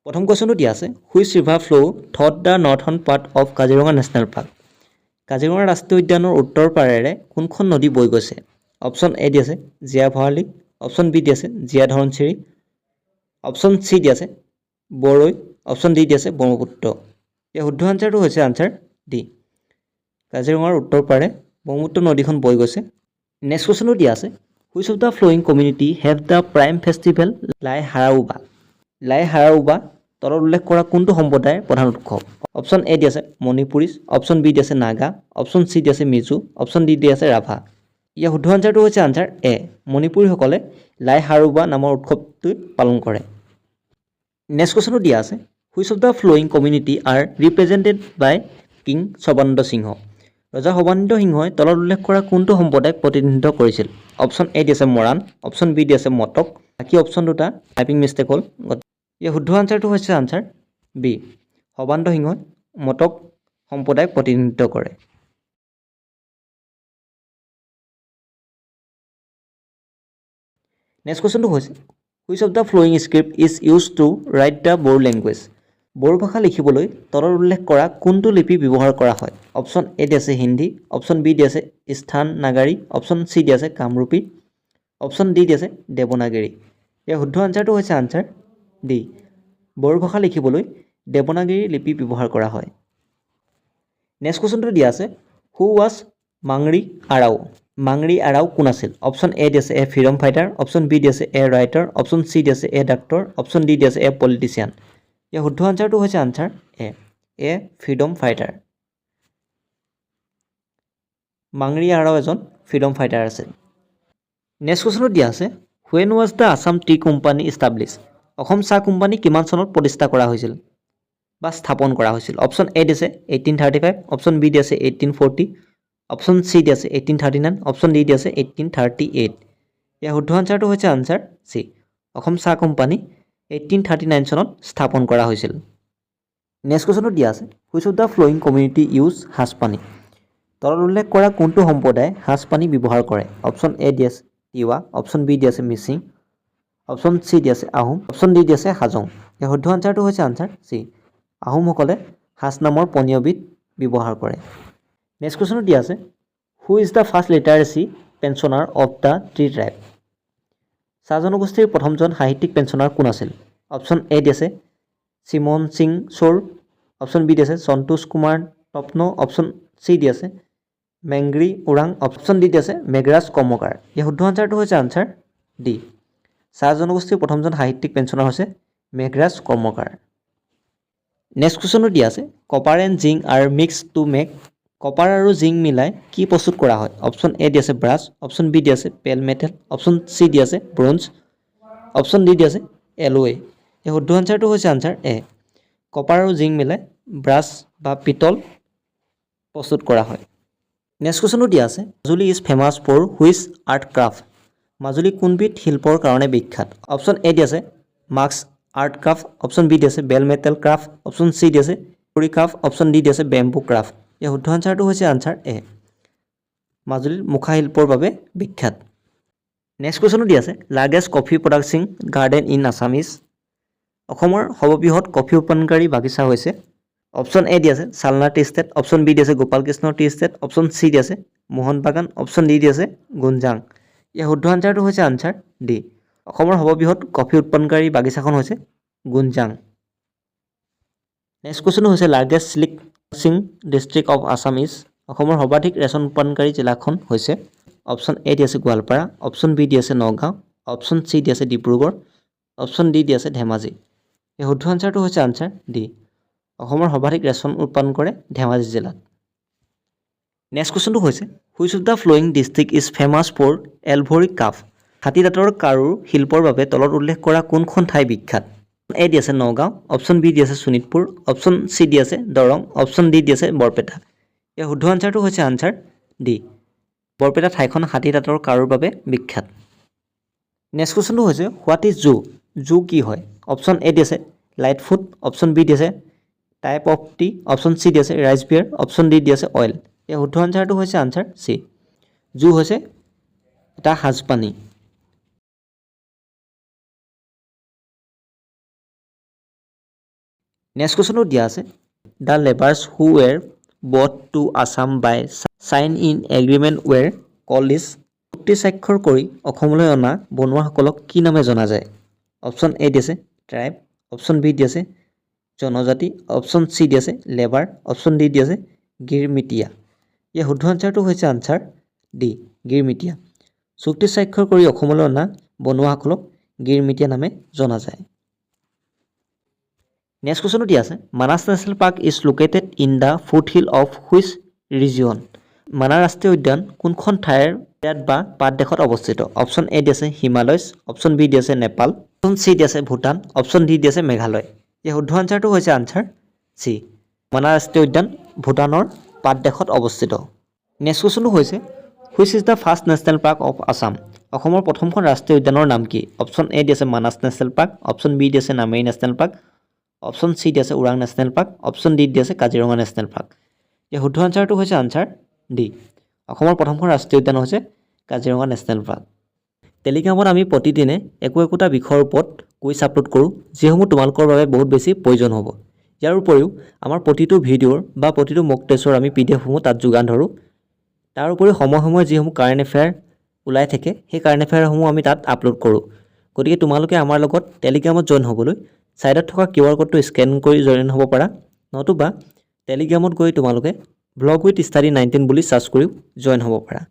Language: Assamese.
প্ৰথম কোৱেশ্যনটো দিয়া আছে which river flow through the northern part of Kaziranga national park Kaziranga ৰাষ্ট্ৰীয় উদ্যানৰ উত্তৰ পাৰেৰে কোনখন নদী বৈ গৈছে অপশ্যন এ দি আছে জীয়া ভৰালী অপশ্যন বি দি আছে জীয়া ধৰণচিৰি অপশ্যন চি দি আছে বৰৈ অপশ্যন ডি দি আছে ব্ৰহ্মপুত্ৰ ইয়াৰ শুদ্ধ আনচাৰটো হৈছে আনচাৰ ডি কাজিৰঙাৰ উত্তৰ পাৰে ব্ৰহ্মপুত্ৰ নদীখন বৈ গৈছে নেক্সট কোৱেশ্যনটো দিয়া আছে which of the following community have the prime festival লাই হাৰাওবা লাই হাৰাওবা তলত উল্লেখ কৰা কোনটো সম্প্ৰদায়ৰ প্ৰধান উৎসৱ অপশ্যন এ দি আছে মণিপুৰীজ অপশ্যন বি দি আছে নাগা অপশ্যন চি দি আছে মিজো অপশ্যন ডি দি আছে ৰাভা ইয়াৰ শুদ্ধ আনচাৰটো হৈছে আনচাৰ এ মণিপুৰীসকলে লাই হাৰাওবা নামৰ উৎসৱটো পালন কৰে নেক্সট কুৱেশ্যনটো দিয়া আছে which of the following community are represented by king Sarbananda Singha ৰজা সৰ্বানন্দ সিংহই তলত উল্লেখ কৰা কোনটো সম্প্ৰদায়ক প্ৰতিনিধিত্ব কৰিছিল অপশ্যন এ দি আছে মৰাণ অপশ্যন বি দি আছে মটক বাকী অপশ্যন দুটা টাইপিং মিষ্টেক হ'ল ইয়াৰ শুদ্ধ আনচাৰটো হৈছে আনচাৰ বি সৰ্বানন্দ সিংহই মটক সম্প্ৰদায়ক প্ৰতিনিধিত্ব কৰে নেক্সট কুৱেশ্যনটো হৈছে which of the following script is use to write the Bodo language Bodo ভাষা লিখিবলৈ তলত উল্লেখ কৰা কোনটো লিপি ব্যৱহাৰ কৰা হয় অপশ্যন এ দি আছে হিন্দী অপশ্যন বি দি আছে স্থান নাগাৰী অপশ্যন চি দি আছে কামৰূপী অপশ্যন ডি দি আছে দেৱনাগৰী ইয়াৰ শুদ্ধ আনচাৰটো হৈছে আনচাৰ ডি বড়ো ভাষা লিখিবলৈ দেৱনাগৰী লিপি ব্যৱহাৰ কৰা হয় নেক্সট কুৱেশ্যনটো দিয়া আছে হু ৱাজ মাংৰি আৰাও মাংৰি আৰাও কোন আছিল অপশ্যন এ দি আছে এ ফ্ৰীডম ফাইটাৰ অপশ্যন বি দি আছে এ ৰাইটাৰ অপশ্যন চি দি আছে এ ডাক্তৰ অপশ্যন ডি দি আছে এ পলিটিচিয়ান ইয়াৰ শুদ্ধ আনচাৰটো হৈছে আনচাৰ এ ফ্ৰীডম ফাইটাৰ মাংৰি আৰাও এজন ফ্ৰীডম ফাইটাৰ আছিল নেক্সট কুৱেশ্যনটো দিয়া আছে when was the Assam T company establish Assam চাহ কোম্পানী কিমান চনত প্ৰতিষ্ঠা কৰা হৈছিল বা স্থাপন কৰা হৈছিল অপশ্যন এ দি আছে 1835 অপশ্যন বি দি আছে 1840 অপশ্যন চি দি আছে 1839 অপশ্যন ডি দি আছে 1838 ইয়াৰ শুদ্ধ আনচাৰটো হৈছে আনচাৰ চি অসম চাহ কোম্পানী 1839 চনত স্থাপন কৰা হৈছিল নেক্সট কুৱেশ্যনটো দিয়া আছে which of the following community use সাজপানী তলত উল্লেখ কৰা কোনটো সম্প্ৰদায়ে সাজপানী ব্যৱহাৰ কৰে অপশ্যন এ দি আছে তিৱা অপশ্যন বি দি আছে মিচিং অপশ্যন চি দি আছে আহোম অপশ্যন ডি দি আছে হাজং ইয়াৰ শুদ্ধ আনচাৰটো হৈছে আনচাৰ চি আহোমসকলে সাজ নামৰ পনীয়বিধ ব্যৱহাৰ কৰে নেক্সট কুৱেশ্যনটো দিয়া আছে who is the first literary pensioner of the ট্ৰি ট্ৰাইব চাহ জনগোষ্ঠীৰ প্ৰথমজন সাহিত্যিক পেঞ্চনাৰ কোন আছিল অপশ্যন এ দি আছে চিমন সিং চোৰ অপশ্যন বি দি আছে সন্তোষ কুমাৰ তপ্ন অপশ্যন চি দি আছে মেংগ্ৰি ওৰাং অপশ্যন ডি দি আছে মেঘৰাজ কৰ্মকাৰ ইয়াৰ শুদ্ধ আনচাৰটো হৈছে আনচাৰ ডি চাহ জনগোষ্ঠীৰ প্ৰথমজন সাহিত্যিক পেঞ্চনাৰ হৈছে মেঘৰাজ কৰ্মকাৰ নেক্সট কুৱেশ্যনটো দিয়া আছে copper and zinc R mix to make copper আৰু জিংক মিলাই কি প্ৰস্তুত কৰা হয় অপশ্যন এ দি আছে ব্ৰাছ অপশ্যন বি দি আছে পেল মেটেল অপশ্যন চি দি আছে ব্ৰঞ্জ অপশ্যন ডি দি আছে এলৱে এই শুদ্ধ আনচাৰটো হৈছে আনচাৰ এ কপাৰ আৰু জিংক মিলাই ব্ৰাছ বা পিতল প্ৰস্তুত কৰা হয় নেক্সট কুৱেশ্যনটো দিয়া আছে Majuli is famous for which art craft Majuli কোনবিধ শিল্পৰ কাৰণে বিখ্যাত অপশ্যন এ দি আছে mask art craft option B দি আছে bell metal craft option C দি আছে কুৰি ক্ৰাফ্ট অপশ্যন ডি দি আছে বেম্বু ক্ৰাফ্ট ইয়াৰ শুদ্ধ আনচাৰটো হৈছে আনচাৰ এ মাজুলীৰ মুখা শিল্পৰ বাবে বিখ্যাত নেক্সট কুৱেশ্যনটো দি আছে largest coffee producing garden in Assam is অসমৰ সৰ্ববৃহৎ কফি উৎপাদনকাৰী বাগিচা হৈছে অপশ্যন এ দি আছে Chalna tea estate option B দি আছে Gopal Krishna tea estate option C দি আছে মোহন বাগান অপশ্যন ডি দি আছে গুঞ্জাং ইয়াৰ শুদ্ধ আনচাৰটো হৈছে আনচাৰ ডি অসমৰ সৰ্ববৃহৎ কফি উৎপাদনকাৰী বাগিচাখন হৈছে গুঞ্জাং নেক্সট কুৱেশ্যন হৈছে largest silk processing district of Assam is অসমৰ সৰ্বাধিক ৰেচম উৎপাদনকাৰী জিলাখন হৈছে অপশ্যন এ দি আছে গোৱালপাৰা অপশ্যন বি দি আছে নগাঁও অপশ্যন চি দি আছে ডিব্ৰুগড় অপশ্যন ডি দি আছে ধেমাজি এই শুদ্ধ আনচাৰটো হৈছে আনচাৰ ডি অসমৰ সৰ্বাধিক ৰেচম উৎপাদন কৰে ধেমাজি জিলাত নেক্সট কুৱেশ্যনটো হৈছে which of the following district is famous for ivory carve হাতী দাঁতৰ কাৰুৰ শিল্পৰ বাবে তলত উল্লেখ কৰা কোনখন ঠাই বিখ্যাত এ দি আছে নগাঁও অপশ্যন বি দি আছে শোণিতপুৰ অপশ্যন চি দি আছে দৰং অপশ্যন ডি দি আছে বৰপেটা ইয়াৰ শুদ্ধ আনচাৰটো হৈছে আনচাৰ ডি বৰপেটা ঠাইখন হাতী দাঁতৰ কাৰুৰ বাবে বিখ্যাত নেক্সট কুৱেশ্যনটো হৈছে হোৱাট ইজ জু কি হয় অপশ্যন এ দি আছে লাইট ফুড অপশ্যন বি দি আছে type of tea option C দি আছে ৰাইচ বিয়াৰ অপশ্যন ডি দি আছে অইল ইয়াৰ শুদ্ধ আনচাৰটো হৈছে আনচাৰ চি জু হৈছে এটা সাজপানী নেক্সট কুৱেশ্যনো দিয়া আছে the লেবাৰ্ছ who were brought to Assam by sign in agreement were call is চুক্তি স্বাক্ষৰ কৰি অসমলৈ অনা বনুৱাসকলক কি নামে জনা যায় অপশ্যন এ দি আছে ট্ৰাইব অপশ্যন বি দি আছে জনজাতি অপশ্যন চি দি আছে লেবাৰ অপশ্যন ডি দি আছে গিৰমিটিয়া ইয়াৰ শুদ্ধ আনচাৰটো হৈছে আনচাৰ ডি গিৰমিটিয়া চুক্তি স্বাক্ষৰ কৰি অসমলৈ অনা বনুৱাসকলক গিৰমিটিয়া নামে জনা যায় নেক্সট কুৱেশ্যনো দিয়া আছে Manas national park is located in the foot hill of which region Manas ৰাষ্ট্ৰীয় উদ্যান কোনখন ঠাইৰ বা পাদদেশত অৱস্থিত অপশ্যন এ দি আছে হিমালয়ছ অপশ্যন বি দি আছে নেপাল অপশ্যন চি দি আছে ভূটান অপশ্যন ডি দি আছে মেঘালয় ইয়াৰ শুদ্ধ আনচাৰটো হৈছে আনচাৰ চি মানাস ৰাষ্ট্ৰীয় উদ্যান ভূটানৰ পাদদেশত অৱস্থিত নেক্সট কুৱেশ্যনটো হৈছে which is the first national park of Assam অসমৰ প্ৰথমখন ৰাষ্ট্ৰীয় উদ্যানৰ নাম কি অপশ্যন এ দি আছে Manas national park option B দি আছে Nameri national park option C দি আছে Orang national park option D দি আছে কাজিৰঙা নেশ্যনেল পাৰ্ক ইয়াৰ শুদ্ধ আনচাৰটো হৈছে আনচাৰ ডি অসমৰ প্ৰথমখন ৰাষ্ট্ৰীয় উদ্যান হৈছে কাজিৰঙা নেশ্যনেল পাৰ্ক টেলিগ্ৰামত আমি প্ৰতিদিনে একোটা বিষয়ৰ ওপৰত কুইজ আপলোড কৰোঁ যিসমূহ তোমালোকৰ বাবে বহুত বেছি প্ৰয়োজন হ'ব ইয়াৰ উপৰিও আমাৰ প্ৰতিটো ভিডিঅ'ৰ বা প্ৰতিটো মক টেষ্টৰ আমি PDF-সমূহ তাত যোগান ধৰোঁ তাৰ উপৰিও সময়ে সময়ে যিসমূহ কাৰেণ্ট এফেয়াৰ ওলাই থাকে সেই কাৰেণ্ট এফেয়াৰসমূহ আমি তাত আপলোড কৰোঁ গতিকে তোমালোকে আমাৰ লগত টেলিগ্ৰামত জইন হ'বলৈ ছাইডত থকা QR কোডটো স্কেন কৰি জইন হ'ব পাৰা নতুবা টেলিগ্ৰামত গৈ তোমালোকে ব্লগ উইথ ষ্টাডি 19 বুলি চাৰ্চ কৰিও জইন হ'ব পাৰা